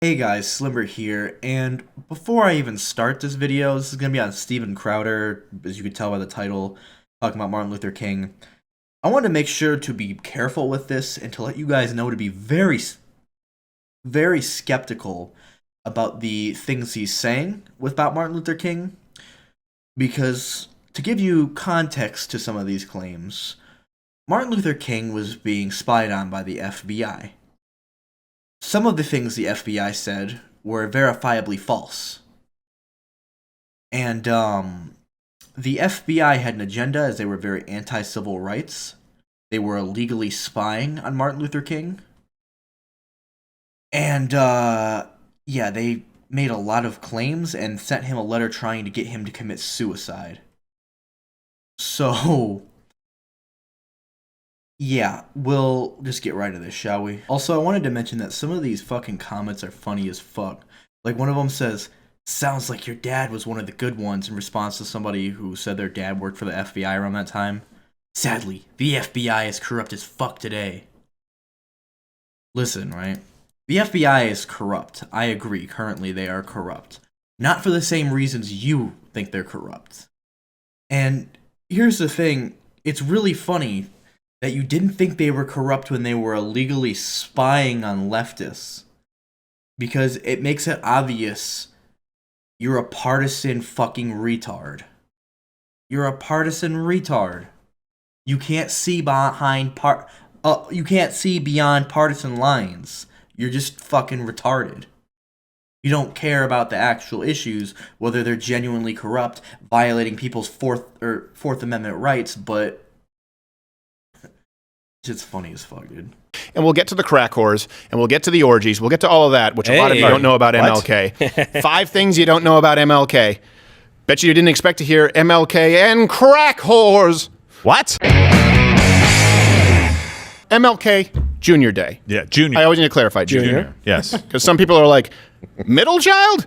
Hey guys, Slimber here, and before I even start this video, this is going to be on Steven Crowder, as you can tell by the title, talking about Martin Luther King. I want to make sure to be careful with this and to let you guys know to be very skeptical about the things he's saying about Martin Luther King, because to give you context to some of these claims, Martin Luther King was being spied on by the FBI. Some of the things the FBI said were verifiably false. And the FBI had an agenda as they were very anti-civil rights. They were illegally spying on Martin Luther King. And yeah, they made a lot of claims and sent him a letter trying to get him to commit suicide. So yeah, we'll just get right into this, shall we? Also, I wanted to mention that some of these fucking comments are funny as fuck. Like, one of them says, "Sounds like your dad was one of the good ones," in response to somebody who said their dad worked for the FBI around that time. "Sadly, the FBI is corrupt as fuck today." Listen, right? The FBI is corrupt. I agree, currently they are corrupt. Not for the same reasons you think they're corrupt. And here's the thing, it's really funny that you didn't think they were corrupt when they were illegally spying on leftists. Because it makes it obvious you're a partisan fucking retard. You're a partisan retard. You can't see beyond partisan lines. You're just fucking retarded. You don't care about the actual issues, whether they're genuinely corrupt, violating people's Fourth Amendment rights, but it's funny as fuck, dude. And we'll get to the crack whores, and we'll get to the orgies. We'll get to all of that, which a lot of you don't know about MLK. 5 things you don't know about MLK. Bet you didn't expect to hear MLK and crack whores. What? MLK Jr. Day. Yeah, Junior. I always need to clarify, Junior. Yes. Because some people are like, middle child?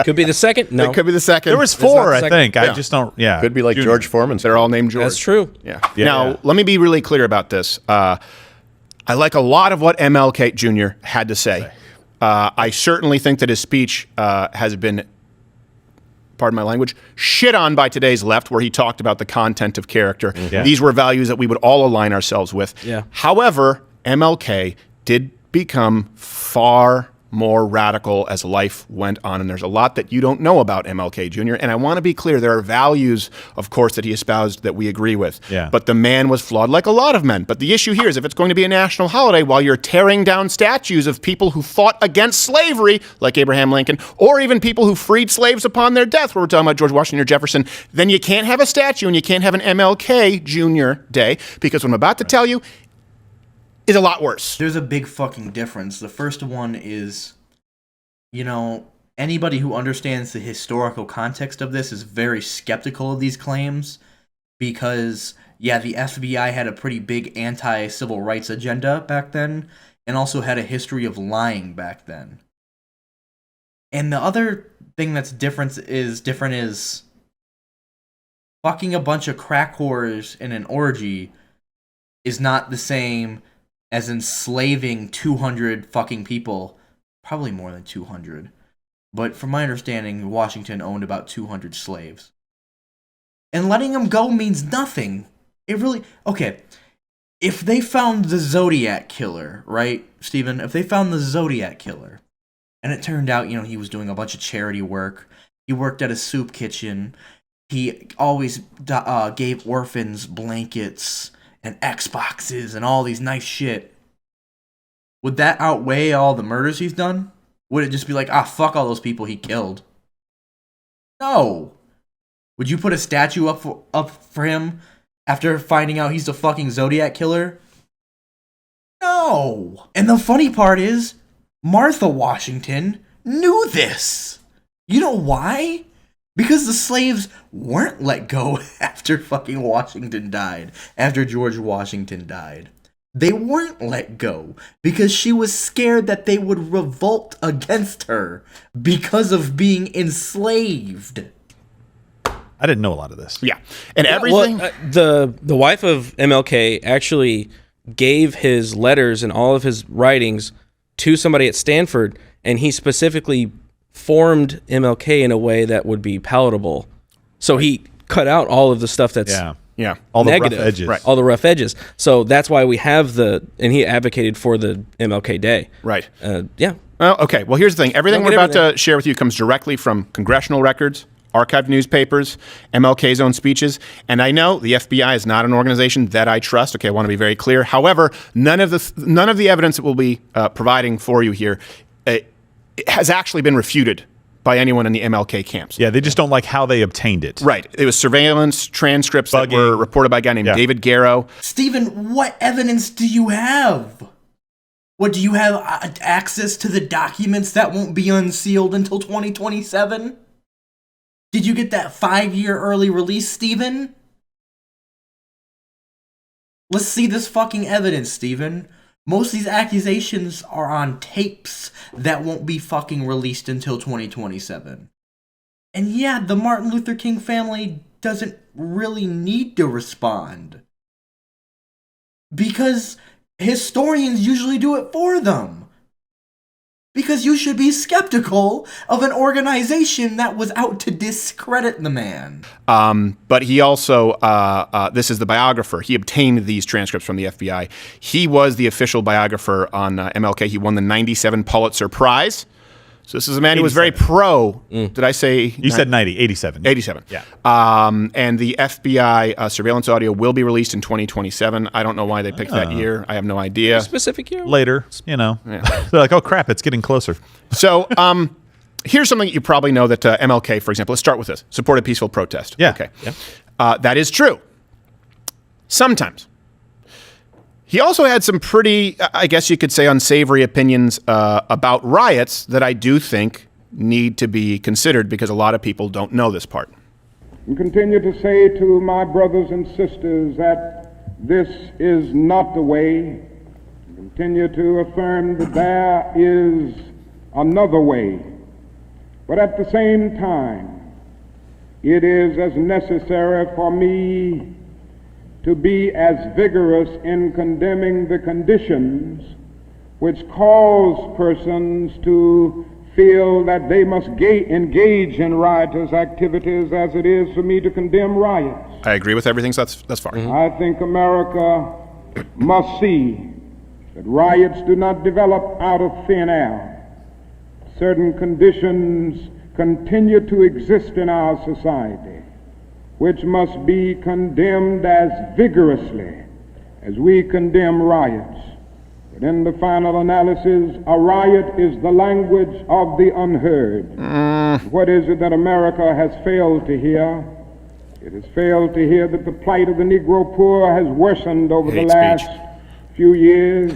Could be the second. No, It could be the second. There was 4, I second. think. Yeah. I just don't, yeah. Could be like Junior. George Foreman's. They're all named George. That's true. Yeah. Yeah. Now, let me be really clear about this. I like a lot of what MLK Jr. had to say. I certainly think that his speech has been, pardon my language, shit on by today's left, where he talked about the content of character. Yeah. These were values that we would all align ourselves with. Yeah. However, MLK did become far more radical as life went on, and there's a lot that you don't know about MLK Jr., and I want to be clear, there are values, of course, that he espoused that we agree with. Yeah. But the man was flawed like a lot of men. But the issue here is, if it's going to be a national holiday while you're tearing down statues of people who fought against slavery, like Abraham Lincoln, or even people who freed slaves upon their death, where we're talking about George Washington or Jefferson, then you can't have a statue and you can't have an MLK Jr. Day, because what I'm about to tell you is a lot worse. There's a big fucking difference. The first one is, you know, anybody who understands the historical context of this is very skeptical of these claims because, yeah, the FBI had a pretty big anti-civil rights agenda back then and also had a history of lying back then. And the other thing that's different is fucking a bunch of crack whores in an orgy is not the same as enslaving 200 fucking people, probably more than 200. But from my understanding, Washington owned about 200 slaves. And letting them go means nothing. It really... Okay, if they found the Zodiac Killer, right, Steven? If they found the Zodiac Killer, and it turned out, you know, he was doing a bunch of charity work, he worked at a soup kitchen, he always gave orphans blankets and Xboxes and all these nice shit, would that outweigh all the murders he's done? Would it just be like, fuck all those people he killed? No. Would you put a statue up for him after finding out he's the fucking Zodiac Killer? No. And the funny part is, Martha Washington knew this. You know why? Because the slaves weren't let go after fucking Washington died. After George Washington died. They weren't let go because she was scared that they would revolt against her because of being enslaved. I didn't know a lot of this. Yeah. And everything... Well, the wife of MLK actually gave his letters and all of his writings to somebody at Stanford, and he specifically formed MLK in a way that would be palatable. So he cut out all of the stuff that's all the negative, rough edges. Right. all the rough edges. So that's why we have and he advocated for the MLK Day. Right. Yeah. Well, okay. Well, here's the thing. Everything Don't we're get about to share with you comes directly from congressional records, archived newspapers, MLK's own speeches. And I know the FBI is not an organization that I trust. Okay, I want to be very clear. However, none of the evidence that we'll be providing for you here has actually been refuted by anyone in the MLK camps. Yeah, they just don't like how they obtained it. Right. It was surveillance transcripts that Bugging. were reported by a guy named David Garrow. Stephen, what evidence do you have? What, do you have access to the documents that won't be unsealed until 2027? Did you get that 5-year early release, Stephen? Let's see this fucking evidence, Stephen. Most of these accusations are on tapes that won't be fucking released until 2027. And yeah, the Martin Luther King family doesn't really need to respond. Because historians usually do it for them. Because you should be skeptical of an organization that was out to discredit the man. But he also, this is the biographer. He obtained these transcripts from the FBI. He was the official biographer on MLK. He won the 97 Pulitzer Prize. So this is a man who was very pro. Did I say? You said 90, 87. 87. Yeah. And the FBI surveillance audio will be released in 2027. I don't know why they picked that year. I have no idea. Specific year? Later, they're like, oh crap, it's getting closer. So here's something that you probably know that MLK, for example, let's start with this, supported peaceful protest. Yeah. Okay. Yeah. That is true. Sometimes. He also had some pretty, I guess you could say, unsavory opinions about riots that I do think need to be considered because a lot of people don't know this part. And continue to say to my brothers and sisters that this is not the way. Continue to affirm that there is another way. But at the same time, it is as necessary for me to be as vigorous in condemning the conditions which cause persons to feel that they must engage in riotous activities as it is for me to condemn riots. I agree with everything, so that's fine. I think America must see that riots do not develop out of thin air. Certain conditions continue to exist in our society, which must be condemned as vigorously as we condemn riots. But in the final analysis, a riot is the language of the unheard. What is it that America has failed to hear? It has failed to hear that the plight of the Negro poor has worsened over the last few years.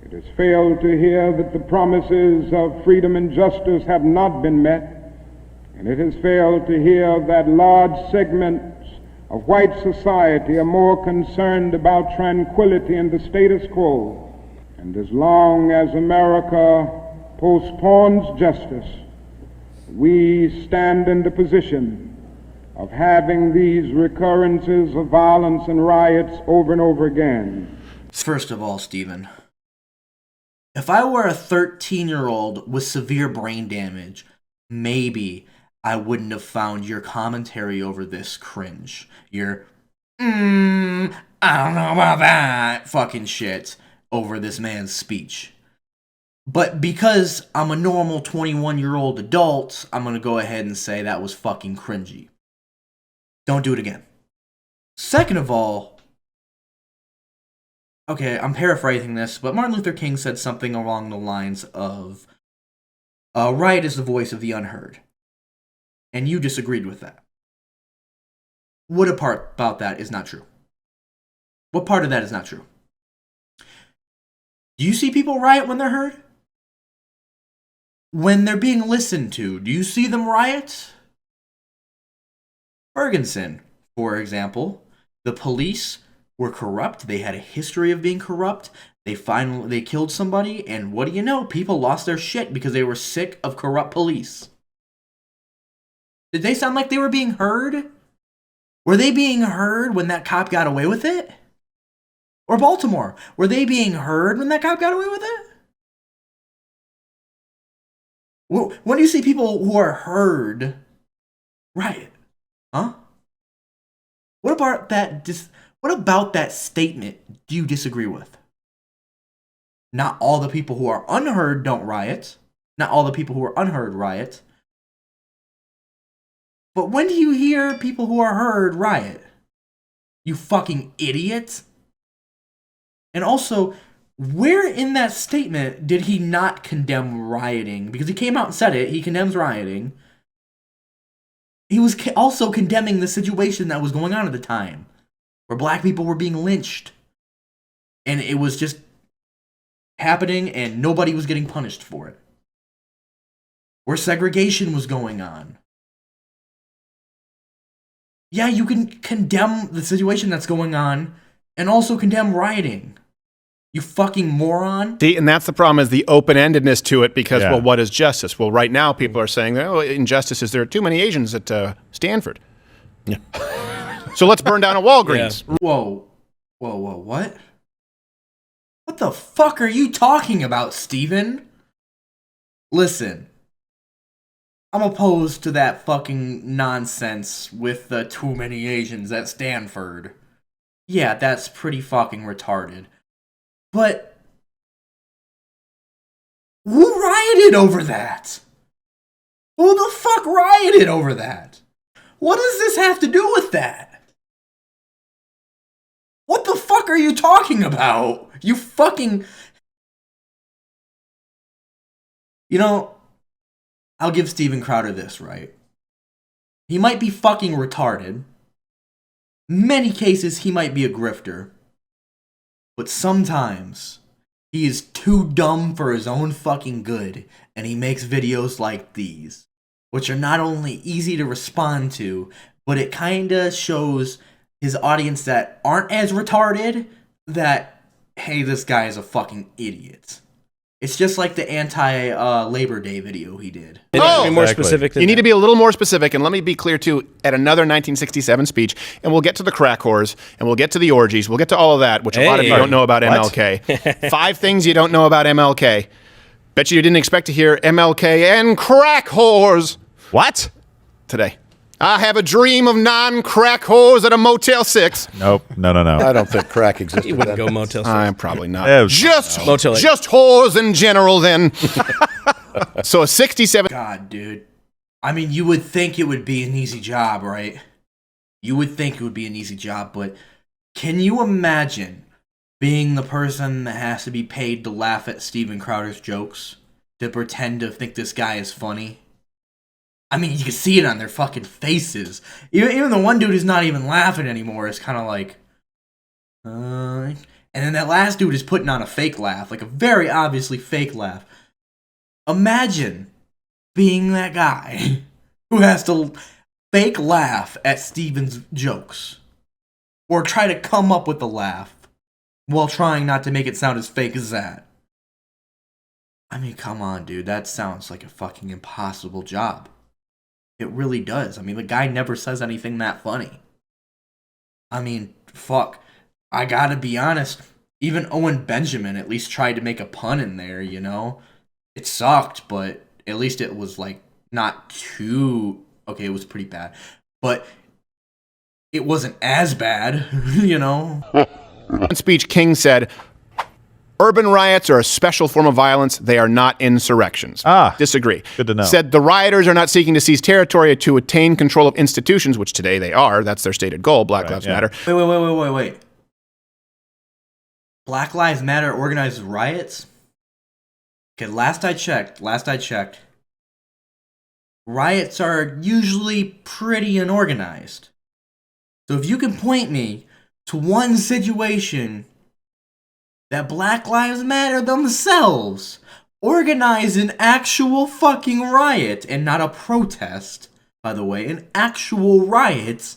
It has failed to hear that the promises of freedom and justice have not been met. And it has failed to hear that large segments of white society are more concerned about tranquility and the status quo. And as long as America postpones justice, we stand in the position of having these recurrences of violence and riots over and over again. First of all, Stephen, if I were a 13-year-old with severe brain damage, maybe I wouldn't have found your commentary over this cringe. Your, I don't know about that fucking shit over this man's speech. But because I'm a normal 21-year-old adult, I'm going to go ahead and say that was fucking cringy. Don't do it again. Second of all, okay, I'm paraphrasing this, but Martin Luther King said something along the lines of, riot is the voice of the unheard. And you disagreed with that. What part about that is not true? What part of that is not true? Do you see people riot when they're heard? When they're being listened to, do you see them riot? Ferguson, for example, the police were corrupt. They had a history of being corrupt. They killed somebody, and what do you know? People lost their shit because they were sick of corrupt police. Did they sound like they were being heard? Were they being heard when that cop got away with it? Or Baltimore, were they being heard when that cop got away with it? When do you see people who are heard riot? Huh? What about that statement do you disagree with? Not all the people who are unheard don't riot. Not all the people who are unheard riot. But when do you hear people who are heard riot? You fucking idiot. And also, where in that statement did he not condemn rioting? Because he came out and said it. He condemns rioting. He was also condemning the situation that was going on at the time, where black people were being lynched. And it was just happening and nobody was getting punished for it. Where segregation was going on. Yeah, you can condemn the situation that's going on and also condemn rioting. You fucking moron. See, and that's the problem, is the open-endedness to it, because, well, what is justice? Well, right now people are saying, oh, injustice is there are too many Asians at Stanford. Yeah. So let's burn down a Walgreens. Yeah. Whoa, what? What the fuck are you talking about, Steven? Listen. I'm opposed to that fucking nonsense with the too many Asians at Stanford. Yeah, that's pretty fucking retarded. But who rioted over that? Who the fuck rioted over that? What does this have to do with that? What the fuck are you talking about? You fucking... You know, I'll give Steven Crowder this, right? He might be fucking retarded. Many cases, he might be a grifter. But sometimes, he is too dumb for his own fucking good, and he makes videos like these, which are not only easy to respond to, but it kinda shows his audience that aren't as retarded that, hey, this guy is a fucking idiot. It's just like the anti-Labor Day video he did. Oh, be more specific than you need that. to be a little more specific, and let me be clear, too, at another 1967 speech, and we'll get to the crack whores, and we'll get to the orgies, we'll get to all of that, which a lot of you don't know about MLK. 5 things you don't know about MLK. Bet you didn't expect to hear MLK and crack whores. What? Today. I have a dream of non-crack whores at a Motel 6. Nope. No. I don't think crack existed. You wouldn't go Motel 6. I'm probably not. Yeah, just Motel 8. whores in general, then. So a 67... God, dude. I mean, you would think it would be an easy job, right? You would think it would be an easy job, but can you imagine being the person that has to be paid to laugh at Steven Crowder's jokes? To pretend to think this guy is funny? I mean, you can see it on their fucking faces. Even the one dude who's not even laughing anymore is kind of like... And then that last dude is putting on a fake laugh, like a very obviously fake laugh. Imagine being that guy who has to fake laugh at Steven's jokes. Or try to come up with a laugh while trying not to make it sound as fake as that. I mean, come on, dude. That sounds like a fucking impossible job. It really does. I mean, the guy never says anything that funny. I mean, fuck. I gotta be honest. Even Owen Benjamin at least tried to make a pun in there, you know? It sucked, but at least it was, like, not too... Okay, it was pretty bad. But it wasn't as bad, you know? In speech, King said, urban riots are a special form of violence. They are not insurrections. Disagree. Good to know. Said the rioters are not seeking to seize territory to attain control of institutions, which today they are. That's their stated goal. Black Lives Matter. Wait. Black Lives Matter organizes riots? Okay, last I checked, riots are usually pretty unorganized. So if you can point me to one situation that Black Lives Matter themselves organize an actual fucking riot, and not a protest, by the way, an actual riot,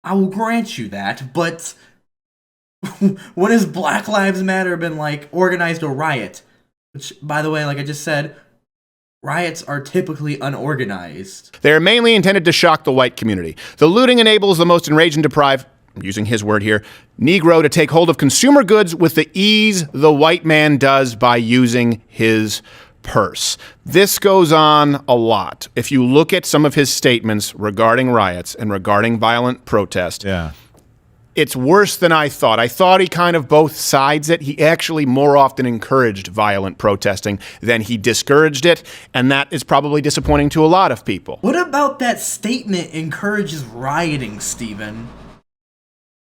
I will grant you that, but when has Black Lives Matter been, like, organized a riot? Which, by the way, like I just said, riots are typically unorganized. They are mainly intended to shock the white community. The looting enables the most enraged and deprived, I'm using his word here, Negro to take hold of consumer goods with the ease the white man does by using his purse. This goes on a lot. If you look at some of his statements regarding riots and regarding violent protest, Yeah. it's worse than I thought. I thought he kind of both sides it. He actually more often encouraged violent protesting than he discouraged it, and that is probably disappointing to a lot of people. What about that statement encourages rioting, Stephen?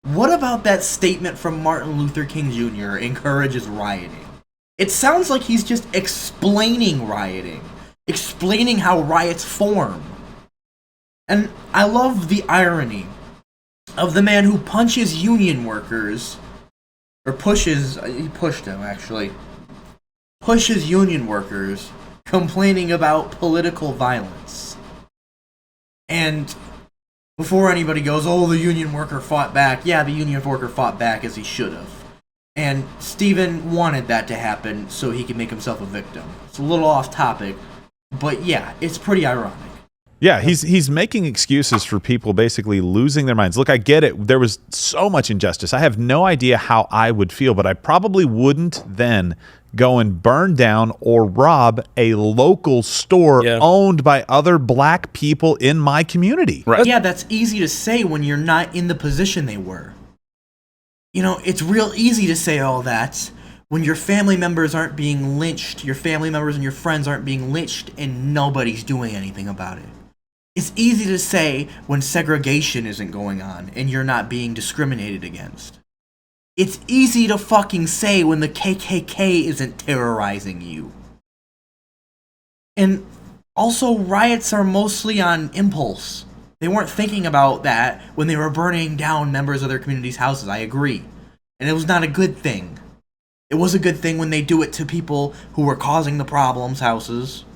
What about that statement from Martin Luther King Jr. encourages rioting? It sounds like he's just explaining rioting, explaining how riots form. And I love the irony of the man who punches union workers, or he pushed them actually, pushes union workers, complaining about political violence. And before anybody goes, oh, the union worker fought back, yeah, the union worker fought back as he should have. And Stephen wanted that to happen so he could make himself a victim. It's a little off topic, but yeah, it's pretty ironic. Yeah, he's making excuses for people basically losing their minds. Look, I get it. There was so much injustice. I have no idea how I would feel, but I probably wouldn't then go and burn down or rob a local store owned by other black people in my community. Right. Yeah, that's easy to say when you're not in the position they were. You know, it's real easy to say all that when your family members aren't being lynched, your family members and your friends aren't being lynched, and nobody's doing anything about it. It's easy to say when segregation isn't going on and you're not being discriminated against. It's easy to fucking say when the KKK isn't terrorizing you. And also, riots are mostly on impulse. They weren't thinking about that when they were burning down members of their community's houses, I agree. And it was not a good thing. It was a good thing when they do it to people who were causing the problems' houses.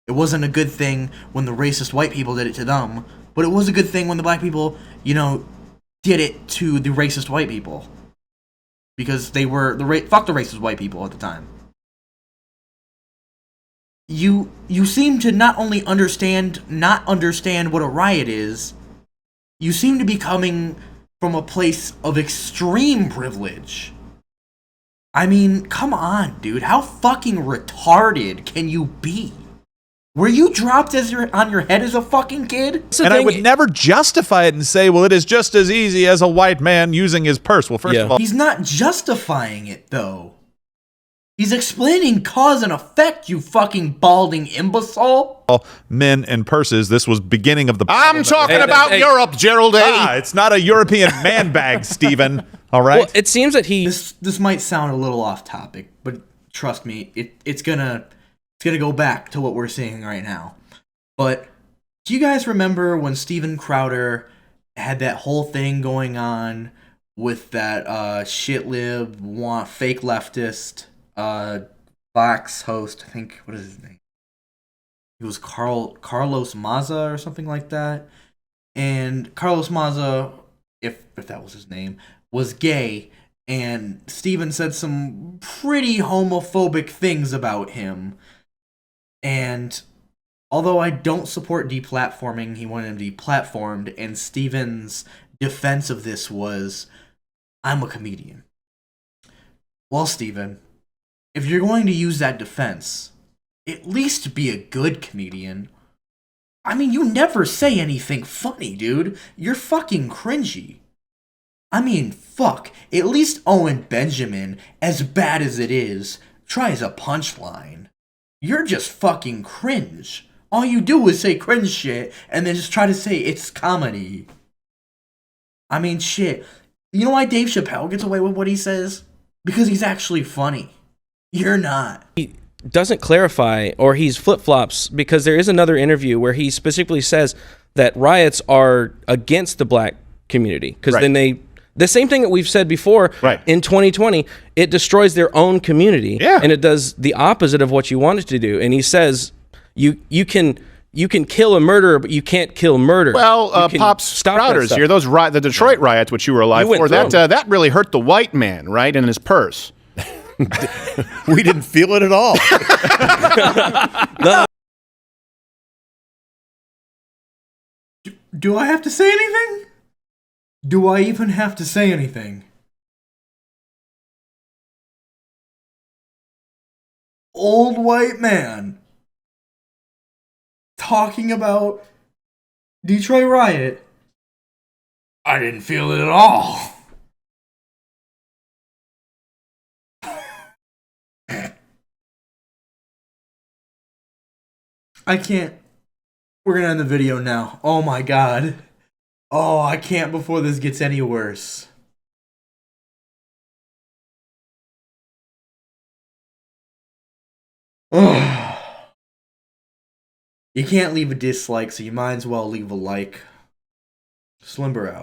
It wasn't a good thing when the racist white people did it to them, but it was a good thing when the black people, did it to the racist white people. Because they were fuck the racist white people at the time. You seem to not understand what a riot is, you seem to be coming from a place of extreme privilege. I mean, come on, dude. How fucking retarded can you be? Were you dropped on your head as a fucking kid? And I would never justify it and say, well, it is just as easy as a white man using his purse. Well, first of all, he's not justifying it, though. He's explaining cause and effect, you fucking balding imbecile. Men and purses, this was beginning of the... I'm talking about Europe, Gerald A. It's not a European man bag, Stephen. All right? Well, it seems that This might sound a little off topic, but trust me, it's gonna go back to what we're seeing right now. But do you guys remember when Steven Crowder had that whole thing going on with that shit-lib, fake leftist, Fox host, I think, what is his name? It was Carlos Maza or something like that. And Carlos Maza, if that was his name, was gay, and Steven said some pretty homophobic things about him. And although I don't support deplatforming, he wanted him deplatformed, and Steven's defense of this was, I'm a comedian. Well, Steven, if you're going to use that defense, at least be a good comedian. I mean, you never say anything funny, dude. You're fucking cringy. I mean, fuck. At least Owen Benjamin, as bad as it is, tries a punchline. You're just fucking cringe. All you do is say cringe shit, and then just try to say it's comedy. I mean, shit. You know why Dave Chappelle gets away with what he says? Because he's actually funny. You're not. he doesn't clarify, or he's flip-flops, because there is another interview where he specifically says that riots are against the black community. Because then the same thing that we've said before, in 2020, it destroys their own community, and it does the opposite of what you want it to do. And he says, you can kill a murderer, but you can't kill murder. Well, Pops Crowders here, the Detroit riots, which you were alive for, that really hurt the white man, right, in his purse. We didn't feel it at all. No. Do I have to say anything? Do I even have to say anything? old white man talking about Detroit riot. I didn't feel it at all. I can't. We're gonna end the video now. Oh my god. Oh, I can't before this gets any worse. Ugh. You can't leave a dislike, so you might as well leave a like. Slimber out.